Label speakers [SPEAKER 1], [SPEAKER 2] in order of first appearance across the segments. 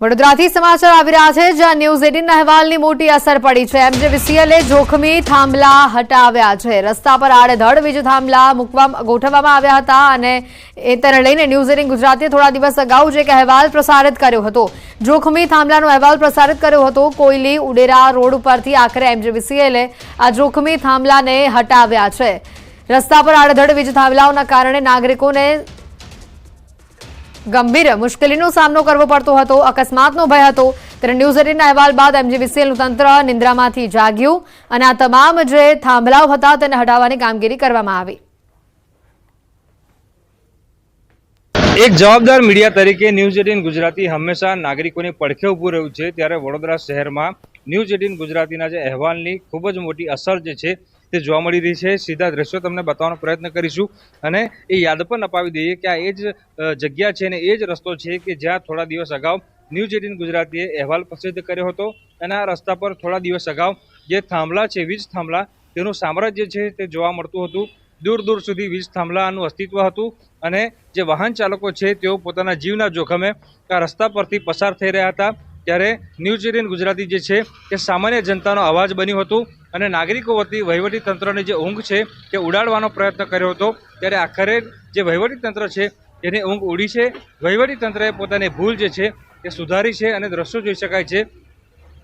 [SPEAKER 1] વડોદરાથી સમાચાર આવી રહ્યા છે, જ્યાં ન્યૂઝ 18ના અહેવાલની મોટી અસર પડી છે। એમજીવીસીએલે જોખમી થાંભલા હટાવ્યા છે। રસ્તા પર આડેધડ વીજ થાંભલા ગોઠવવામાં આવ્યા હતા અને એ તેને લઈને ન્યૂઝ 18 ગુજરાતીએ થોડા દિવસ અગાઉ જ એક અહેવાલ પ્રસારિત કર્યો હતો। જોખમી થાંભલાનો અહેવાલ પ્રસારિત કર્યો હતો। કોયલી ઉડેરા રોડ ઉપરથી આખરે એમજીવીસીએલે આ જોખમી થાંભલાને હટાવ્યા છે। રસ્તા પર આડેધડ વીજ થાંભલાઓના કારણે નાગરિકોને ગંભીર મુશ્કેલીનો સામનો કરવો પડતો હતો। અકસ્માતનો ભય હતો। ત્યારે ન્યૂઝ 18ના અહેવાલ બાદ એમજીવીસીએલનું તંત્ર નિંદ્રામાંથી જાગ્યું અને આ તમામ જે થાંભલાઓ હતા તેને હટાવવાની કામગીરી કરવામાં આવી।
[SPEAKER 2] એક જવાબદાર મીડિયા તરીકે ન્યૂઝ 18 ગુજરાતી હંમેશા નાગરિકોની પડખે ઊભું રહ્યું છે। ત્યારે વડોદરા શહેરમાં ન્યૂઝ 18 ગુજરાતીના જે અહેવાલની ખૂબ જ મોટી અસર જે છે તે જોવા મળી રહી છે। સીધા દ્રશ્યો તમને બતાવવાનો પ્રયત્ન કરીશું અને એ યાદ પણ અપાવી દઈએ કે આ એ જ જગ્યા છે અને એ જ રસ્તો છે કે જ્યાં થોડા દિવસ અગાઉ ન્યૂઝ 18 ગુજરાતીએ અહેવાલ પ્રસિદ્ધ કર્યો હતો અને આ રસ્તા પર થોડા દિવસ અગાઉ જે થાંભલા છે, વીજ થાંભલા, તેનું સામ્રાજ્ય છે તે જોવા મળતું હતું। દૂર દૂર સુધી વીજ થાંભલાનું અસ્તિત્વ હતું અને જે વાહન ચાલકો છે તેઓ પોતાના જીવના જોખમે આ રસ્તા પરથી પસાર થઈ રહ્યા હતા। ત્યારે ન્યૂઝ 18 ગુજરાતી જે છે તે સામાન્ય જનતાનો અવાજ બન્યું હતું અને નાગરિકો વતી વહીવટી તંત્રની જે ઊંઘ છે તે ઉડાડવાનો પ્રયત્ન કર્યો હતો। ત્યારે આખરે જે વહીવટી તંત્ર છે તેની ઊંઘ ઉડી છે। વહીવટી તંત્રએ પોતાની ભૂલ જે છે તે સુધારી છે અને દ્રશ્યો જોઈ શકાય છે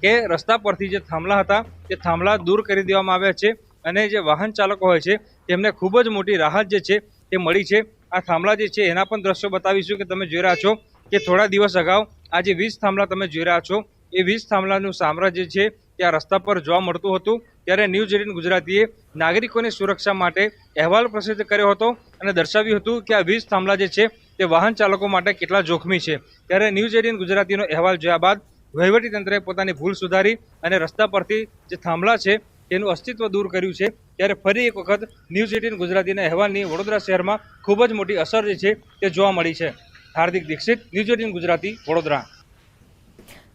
[SPEAKER 2] કે રસ્તા પરથી જે થાંભલા હતા તે થાંભલા દૂર કરી દેવામાં આવ્યા છે અને જે વાહન ચાલકો હોય છે તેમને ખૂબ જ મોટી રાહત જે છે તે મળી છે। આ થાંભલા જે છે એના પણ દ્રશ્યો બતાવીશું કે તમે જોઈ રહ્યા છો કે થોડા દિવસ અગાઉ આ જે વીજ થાંભલા તમે જોઈ રહ્યા છો એ વીજ થાંભલાનું સામ્રાજ્ય છે તે આ રસ્તા પર જોવા મળતું હતું। ત્યારે ન્યૂઝ 18 ગુજરાતીએ નાગરિકોની સુરક્ષા માટે અહેવાલ પ્રસિદ્ધ કર્યો હતો અને દર્શાવ્યું હતું કે આ વીજ થાંભલા જે છે તે વાહન ચાલકો માટે કેટલા જોખમી છે। ત્યારે ન્યૂઝ 18 ગુજરાતીનો અહેવાલ જોયા બાદ વહીવટી તંત્રએ પોતાની ભૂલ સુધારી અને રસ્તા પરથી જે થાંભલા છે તેનું અસ્તિત્વ દૂર કર્યું છે। ત્યારે ફરી એક વખત ન્યૂઝ 18 ગુજરાતીના અહેવાલની વડોદરા શહેરમાં ખૂબ જ મોટી અસર જે છે તે જોવા મળી છે। હાર્દિક દીક્ષિત, ન્યૂઝ 18 ગુજરાતી, વડોદરા।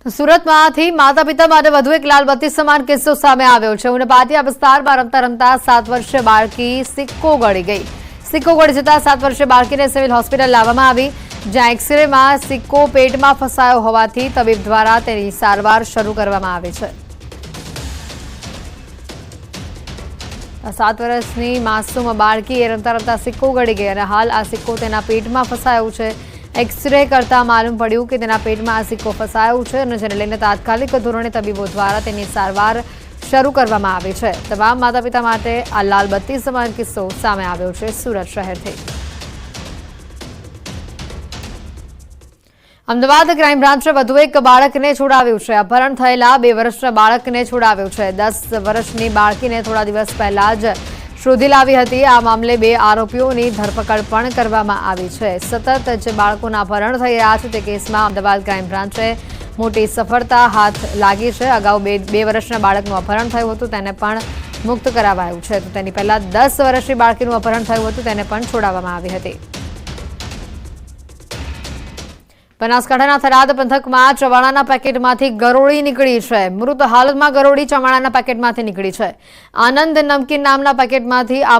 [SPEAKER 1] તો સુરતમાંથી માતા પિતા માટે વધુ એક લાલબત્તી સમાન કિસ્સો સામે આવ્યો છે। ઉનપાટિયા વિસ્તારમાં રમતા રમતા 7 વર્ષીય બાળકી સિક્કો ગળી ગઈ। સિક્કો ગળી જતા 7 વર્ષીય બાળકીને સિવિલ હોસ્પિટલ લાવવામાં આવી, જ્યાં એક્સરેમાં સિક્કો પેટમાં ફસાયો હોવાથી તબીબ દ્વારા તેની સારવાર શરૂ કરવામાં આવી છે। 7 વર્ષની માસૂમ બાળકીએ રમતા રમતા સિક્કો ગળી ગઈ અને હાલ આ સિક્કો તેના પેટમાં ફસાયો છે। એક્સરે કરતા માલુમ પડ્યું કે તેના પેટમાં આ સિક્કો ફસાયો છે અને જેને લઈને તાત્કાલિક ધોરણે તબીબો દ્વારા તેની સારવાર શરૂ કરવામાં આવી છે। તમામ માતા પિતા માટે આ લાલબત્તી સમાન કિસ્સો સામે આવ્યો છે સુરત શહેરથી। અમદાવાદ ક્રાઇમ બ્રાન્ચે વધુ એક બાળકને છોડાવ્યું છે। અપહરણ થયેલા 2 વર્ષના બાળકને છોડાવ્યું છે। 10 વર્ષની બાળકીને થોડા દિવસ પહેલા જ શોધી લાવી હતી। આ મામલે 2 આરોપીઓની ધરપકડ પણ કરવામાં આવી છે। સતત જે બાળકોના અપહરણ થઈ રહ્યા છે તે કેસમાં અમદાવાદ ક્રાઇમ બ્રાન્ચે મોટી સફળતા હાથ લાગી છે। અગાઉ 2 વર્ષના બાળકનું અપહરણ થયું હતું, તેને પણ મુક્ત કરાવાયું છે। તો તેની પહેલા 10 વર્ષની બાળકીનું અપહરણ થયું હતું, તેને પણ છોડાવવામાં આવી હતી। બનાસકાંઠાના થરાદ પંથકમાં ચવાણાના પેકેટમાંથી ગરોળી નીકળી છે। મૃત હાલતમાં ગરોળી ચવાણાના પેકેટમાંથી નીકળી છે। આનંદ નમકીન નામના પેકેટમાંથી આ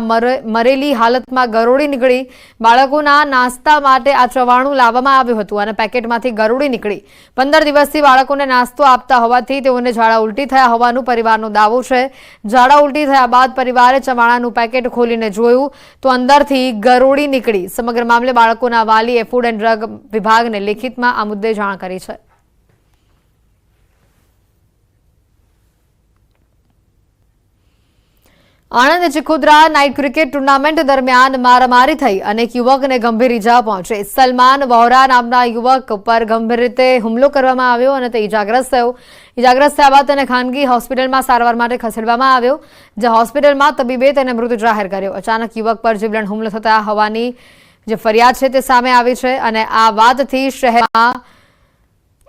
[SPEAKER 1] મરેલી હાલતમાં ગરોળી નીકળી। બાળકોના નાસ્તા માટે આ ચવાણું લાવવામાં આવ્યું હતું અને પેકેટમાંથી ગરોળી નીકળી। 15 દિવસથી બાળકોને નાસ્તો આપતા હોવાથી તેઓને ઝાડા ઉલટી થયા હોવાનું પરિવારનો દાવો છે। ઝાડા ઉલટી થયા બાદ પરિવારે ચવાણાનું પેકેટ ખોલીને જોયું તો અંદરથી ગરોળી નીકળી। સમગ્ર મામલે બાળકોના વાલીએ ફૂડ એન્ડ ડ્રગ વિભાગને લેખિત આ મુદ્દે જાણ કરી છે। Anand Chikhodra night cricket tournament દરમિયાન મારામારી થઈ, અનેક યુવકને ગંભીર ઈજા પહોંચી। સલમાન વહોરા નામના યુવક પર ગંભીર રીતે હુમલો કરવામાં આવ્યો અને તે ઈજાગ્રસ્ત થયો। ઈજાગ્રસ્ત થયા બાદ તેને ખાનગી હોસ્પિટલમાં સારવાર માટે ખસેડવામાં આવ્યો, જ્યાં હોસ્પિટલમાં તબીબે તેને મૃત જાહેર કર્યો। અચાનક યુવક પર જીવલેણ હુમલો થતા હોવાની જે ફરિયાદ છે તે સામે આવી છે અને આ વાતથી શહેરમાં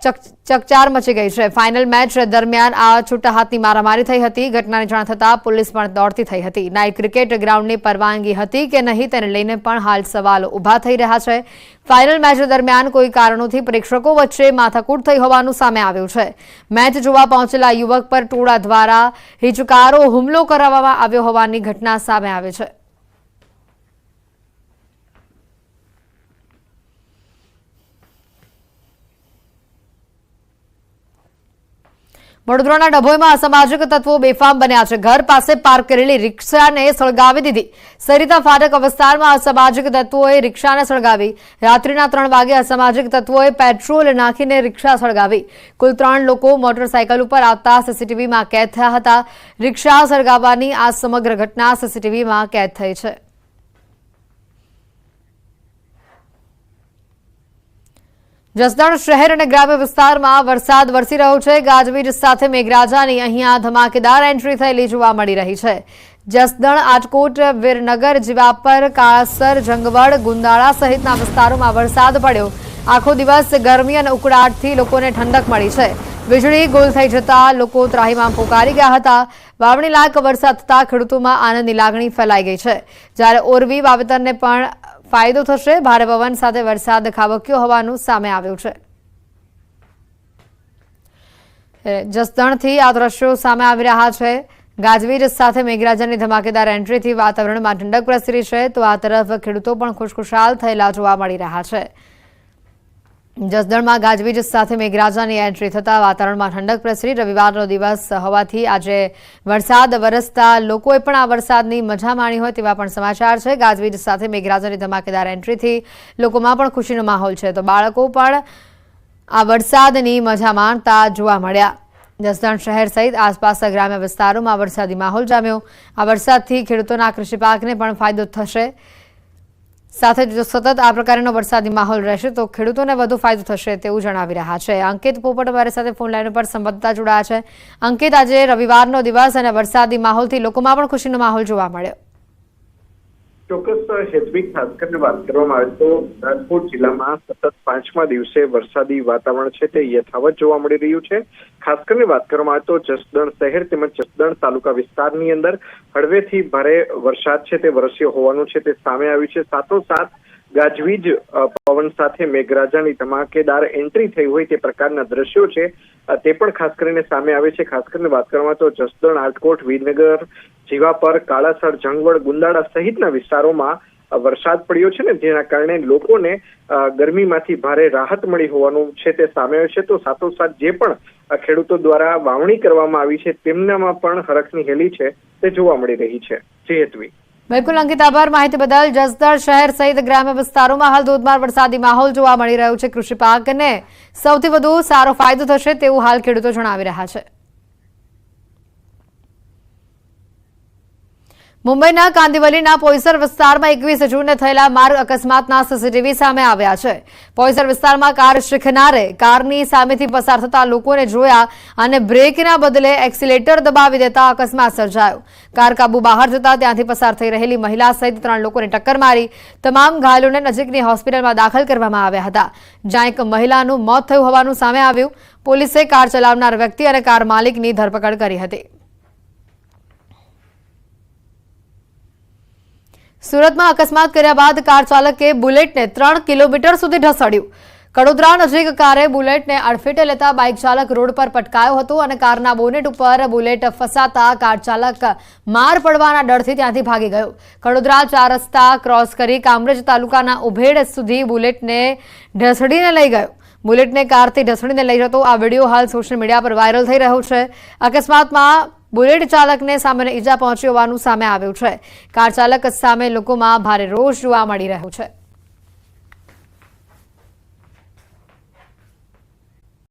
[SPEAKER 1] ચકચાર મચી ગઈ છે। ફાઇનલ મેચ દરમિયાન આ છૂટા હાથની મારામારી થઈ હતી। ઘટનાની જાણ થતાં પોલીસ પણ દોડતી થઈ હતી। નાઇટ ક્રિકેટ ગ્રાઉન્ડની પરવાનગી હતી કે નહીં તેને લઈને પણ હાલ સવાલો ઊભા થઈ રહ્યા છે। ફાઇનલ મેચ દરમિયાન કોઈ કારણોથી પ્રેક્ષકો વચ્ચે માથાકૂટ થઈ હોવાનું સામે આવ્યું છે। મેચ જોવા પહોંચેલા યુવક પર ટોળા દ્વારા હિચકારો હુમલો કરવામાં આવ્યો હોવાની ઘટના સામે આવી છે। વડોદરાના ડભોઈમાં અસામાજિક તત્વો બેફામ બન્યા છે. ઘર પાસે પાર્ક કરેલી રિક્ષાને સળગાવી દીધી. સરિતા ફાટક વિસ્તારમાં અસામાજિક તત્વોએ રિક્ષાને સળગાવી. રાત્રિના 3 વાગે અસામાજિક તત્વોએ પેટ્રોલ નાખીને રિક્ષા સળગાવી. કુલ 3 લોકો મોટરસાયકલ ઉપર આવતા સીસીટીવીમાં કેદ થયા હતા. રિક્ષા સળગાવવાની આ સમગ્ર ઘટના સીસીટીવીમાં કેદ થઈ છે. જસદણ શહેર અને ગ્રામ્ય વિસ્તારમાં વરસાદ વરસી રહ્યો છે. ગાજવીજ સાથે મેઘરાજાની અહીંયા ધમાકેદાર એન્ટ્રી થયેલી જોવા મળી રહી છે. જસદણ, આજકોટ, વીરનગર, જીવાપર, કાળાસર, જંગવડ, ગુંદાળા સહિતના વિસ્તારોમાં વરસાદ પડ્યો. આખો દિવસ ગરમી અને ઉકળાટથી લોકોને ઠંડક મળી છે. વીજળી ગુલ થઈ જતા લોકો ત્રાહિમામ પોકારી ગયા હતા. વાવણી લાયક વરસાદ થતા ખેડૂતોમાં આનંદની લાગણી ફેલાઈ ગઈ છે. જ્યારે ઓરવી વાવેતરને પણ ફાયદો થશે. ભારે પવન સાથે વરસાદ ખાબક્યો હોવાનું સામે આવ્યું છે. જસદણથી આ દ્રશ્યો સામે આવી રહ્યા છે. ગાજવીજ સાથે મેઘરાજાની ધમાકેદાર એન્ટ્રીથી વાતાવરણમાં ઠંડક પ્રસરી છે, તો આ તરફ ખેડૂતો પણ ખુશખુશાલ થયેલા જોવા મળી રહ્યા છે. જસદણમાં ગાજવીજ સાથે મેઘરાજાની એન્ટ્રી થતા વાતાવરણમાં ઠંડક પ્રસરી. રવિવારનો દિવસ હોવાથી આજે વરસાદ વરસતા લોકોએ પણ આ વરસાદની મજા માણી હોય તેવા પણ સમાચાર છે. ગાજવીજ સાથે મેઘરાજાની ધમાકેદાર એન્ટ્રીથી લોકોમાં પણ ખુશીનો માહોલ છે, તો બાળકો પણ આ વરસાદની મજા માણતા જોવા મળ્યા. જસદણ શહેર સહિત આસપાસના ગ્રામ્ય વિસ્તારોમાં વરસાદી માહોલ જામ્યો. આ વરસાદથી ખેડૂતોના કૃષિ પાકને પણ ફાયદો થશે. સાથે જો સતત આ પ્રકારનો વરસાદી માહોલ રહેશે તો ખેડૂતોને વધુ ફાયદો થશે તેવું જણાવી રહ્યા છે. અંકિત પોપટ અમારી સાથે ફોન લાઈન પર સંવાદદાતા જોડાયા છે. અંકિત, આજે રવિવારનો દિવસ અને વરસાદી માહોલથી લોકોમાં પણ ખુશીનો માહોલ જોવા મળ્યો.
[SPEAKER 3] ચોક્કસ હેતવી, ખાસ કરીને વાત કરવામાં આવે તો રાજકોટ જિલ્લામાં સતત 5મા દિવસે વરસાદી વાતાવરણ છે તે યથાવત જોવા મળી રહ્યું છે. ખાસ કરીને વાત કરવામાં આવે તો જસદણ શહેર તેમજ જસદણ તાલુકા વિસ્તારની અંદર હળવેથી ભારે વરસાદ છે તે વરસ્યો હોવાનું છે તે સામે આવ્યું છે. સાથોસાથ ગાજવીજ પવન સાથે મેઘરાજાની ધમાકેદાર એન્ટ્રી થઈ હોય તે પ્રકારના દ્રશ્યો છે તે પણ ખાસ કરીને સામે આવે છે. ખાસ કરીને વાત કરવામાં તો જસદણ, આજકોટ, વીરનગર, જીવાપર, કાળાસર, જંગવડ, ગુંદાળા સહિતના વિસ્તારોમાં વરસાદ પડ્યો છે ને જેના કારણે લોકોને ગરમીમાંથી ભારે રાહત મળી હોવાનું છે તે સામે આવ્યું છે. તો સાથોસાથ જે પણ ખેડૂતો દ્વારા વાવણી કરવામાં આવી છે તેમનામાં પણ હરખની હેલી છે તે જોવા મળી રહી છે. જી હેતવી.
[SPEAKER 1] બિલકુલ અંકિત, આભાર માહિતી બદલ. જસદણ શહેર સહિત ગ્રામ્ય વિસ્તારોમાં હાલ ધોધમાર વરસાદી માહોલ જોવા મળી રહ્યો છે. કૃષિ પાકને સૌથી વધુ સારો ફાયદો થશે તેવું હાલ ખેડૂતો જણાવી રહ્યા છે. મુંબઈના કાંદિવલીના પોઈસર વિસ્તારમાં 21 જૂને થયેલા માર્ગ અકસ્માતના સીસીટીવી સામે આવ્યા છે. પોઈસર વિસ્તારમાં કાર શીખનારે કારની સામેથી પસાર થતા લોકોને જોયા અને બ્રેકના બદલે એક્સિલેટર દબાવી દેતા અકસ્માત સર્જાયો. કાર કાબુ બહાર જતા ત્યાંથી પસાર થઈ રહેલી મહિલા સહિત 3 લોકોને ટક્કર મારી. તમામ ઘાયલોને નજીકની હોસ્પિટલમાં દાખલ કરવામાં આવ્યા હતા, જ્યાં એક મહિલાનું મોત થયું હોવાનું સામે આવ્યું. પોલીસે કાર ચલાવનાર વ્યક્તિ અને કાર માલિકની ધરપકડ કરી હતી. સુરતમાં અકસ્માત કર્યા બાદ કાર ચાલકે બુલેટને 3 કિલોમીટર સુધી ઢસડ્યું. કડોદરા નજીક કારે બુલેટને અડફેટે લેતા બાઇક ચાલક રોડ પર પટકાયો હતો અને કારના બોનેટ ઉપર બુલેટ ફસાતા કાર ચાલક માર પડવાના ડરથી ત્યાંથી ભાગી ગયો. કડોદરા 4 રસ્તા ક્રોસ કરી કામરેજ તાલુકાના ઉભેડ સુધી બુલેટને ઢસડીને લઈ ગયો. બુલેટને કારથી ઢસડીને લઈ જતો આ વિડીયો હાલ સોશિયલ મીડિયા પર વાયરલ થઈ રહ્યો છે. અકસ્માતમાં બુલેટ ચાલકને સામાન્ય ઈજા પહોંચી હોવાનું સામે આવ્યું છે. કાર ચાલક સામે લોકોમાં ભારે રોષ જોવા મળી રહ્યો છે.